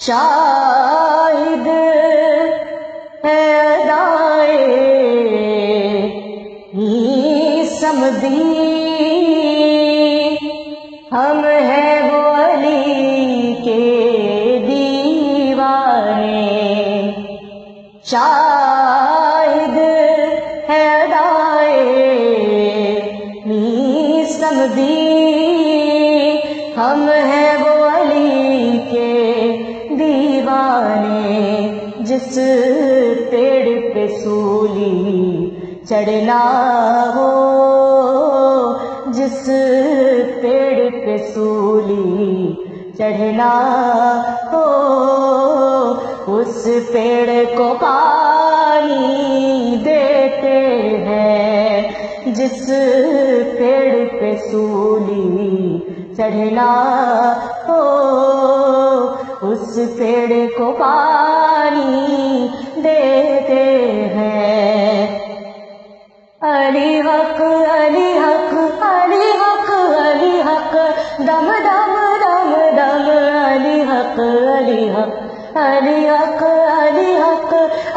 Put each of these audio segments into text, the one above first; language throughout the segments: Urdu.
شاہد ہے ادائے سمدی، ہم ہیں وہ علی کے دیوانے۔ شاہد ہے ادائے سمدی، ہم ہیں وہ علی کے دیوانے۔ جس پیڑ پہ سولی چڑھنا ہو، جس پیڑ پہ سولی چڑھنا ہو، اس پیڑ کو پانی دیتے ہیں۔ جس پیڑ پہ سولی چڑھنا ہو، اس پیڑ کو پانی دیتے ہیں۔ علی حق علی حق علی حق علی حق، دم دم دم دم علی حق علی حق علی حق علی حق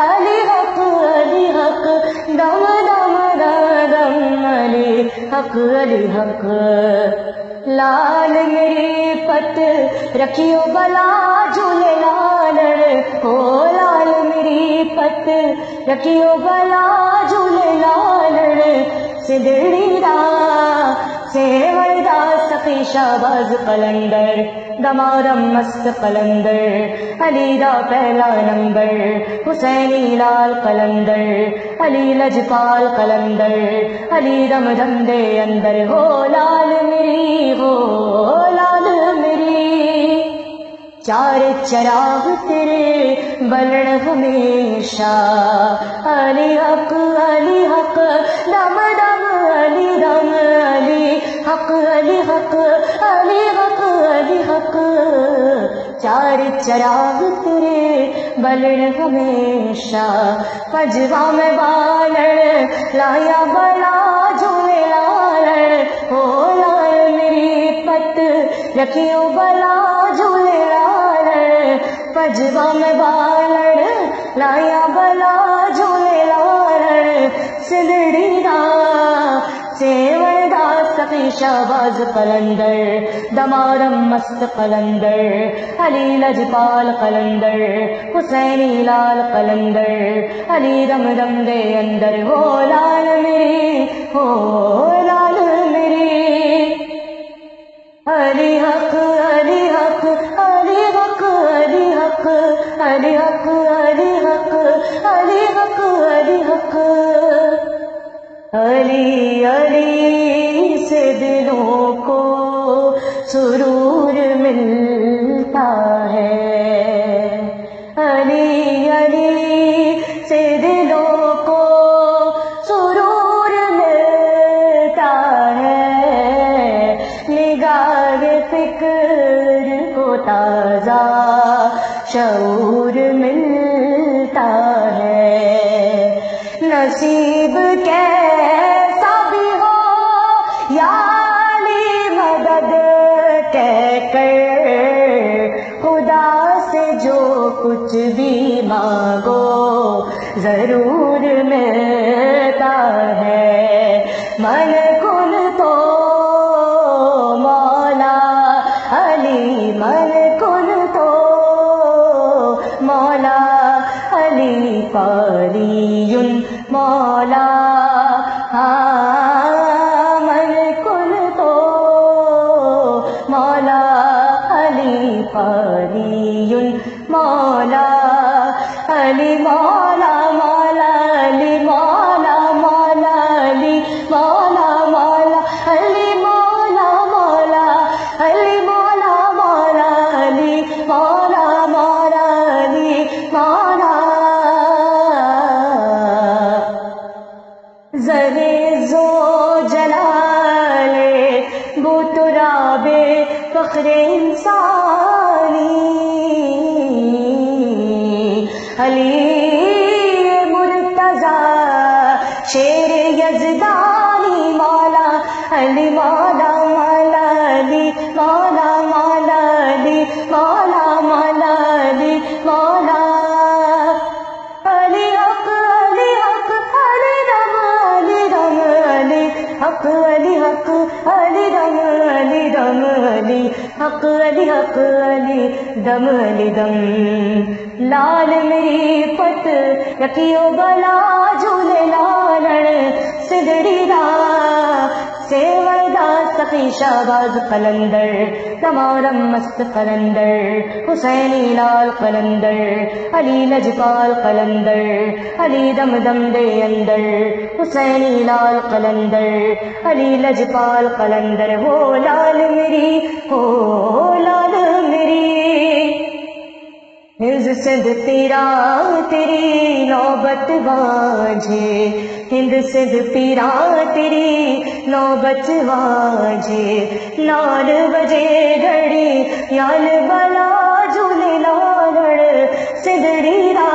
علی حق علی حق، دم دم دم دم علی حق علی حق۔ لال میری پت رکھیو بلا جھولے لال، ہو لال میری پت رکھیو بلا جھولے لال، سدھڑی دا سیور دا سخی شہباز قلندر، دمارم مست قلندر، علی دا پہلا نمبر، حسینی لال قلندر، علی لجپال قلندر، علی دم دم دے اندر، ہو لال میری ہو لال میری۔ چار چراغ تیرے بلڑ ہمیشہ، علی حق علی حق، دم دم علی دم علی حق علی حق علی حق علی حق۔ چار چراغ تیرے بلڑ ہمیشہ، پجوا میں بالڑ لایا بلا جھولے لال، ہو لال میری پت رکھیو بلا جھولے لال، پجوا میں بالڑ لایا بلا جھولے لال، سدھڑی دا سیور دا سخی شہباز قلندر، دمارم مست قلندر، علی لجپال قلندر، حسینی لال قلندر، علی دم دم دے اندر، ہو لال میری ہو لال میری۔ علی حق علی حق علی حق علی حق علی حق علی حق علی حق علی حق۔ علی علی سے دلوں کو سرور ملتا ہے، علی علی سے دلوں کو سرور ملتا ہے، نگاہ فکر کو تازہ شعور ملتا ہے۔ نصیب کیسا بھی ہو یا علی مدد کہہ کر، خدا سے جو کچھ بھی مانگو ضرور ملتا ہے۔ من کن تو مولا علی، من کن تو مولا علی، قاری مولا من کن تو مولا علی، قاری مولا علی، مولا مولا علی، مولا مولا علی، مولا مولا علی، مولا مولا علی، مولا مولا علی، مولا مولا علی، مولا۔ زرے زو جلال بو تراب فخر انسانی، علی مرتضی شیر یزدانی، مولا علی، مولا مولا علی، مولا مولا علی، مولا مولا علی، حق علی دم علی دم لال میری پت رکھیو بلا جھولے لالن سدڑی دا سیوردہ سخی شہباز قلندر دمارم مست قلندر حسینی لال قلندر علی لجپال قلندر علی دم دم دے اندر حسینی لال قلندر علی لجپال قلندر ہو لال میری ہو لال میری ہند سندھ پیرا تیری نوبت واجھے ہند سندھ پیرا تیری نوبت واجھے نال بجے گھڑی یال بلا جھولے لالڑ سدڑی را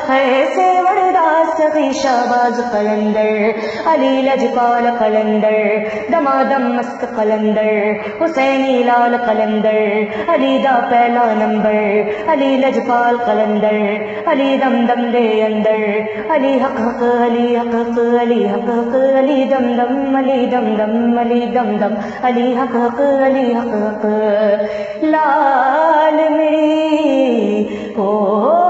ہے سیوڑ دا سخی شہباز قلندر علی لجپال قلندر دمادم مست قلندر حسینی لال قلندر علی دا پہلا نمبر علی لجپال قلندر علی دم دم دے اندر علی حق حق علی حق حق علی حق حق علی دم دم علی دم دم علی دم دم علی حق حق علی حق حق لال میری ہو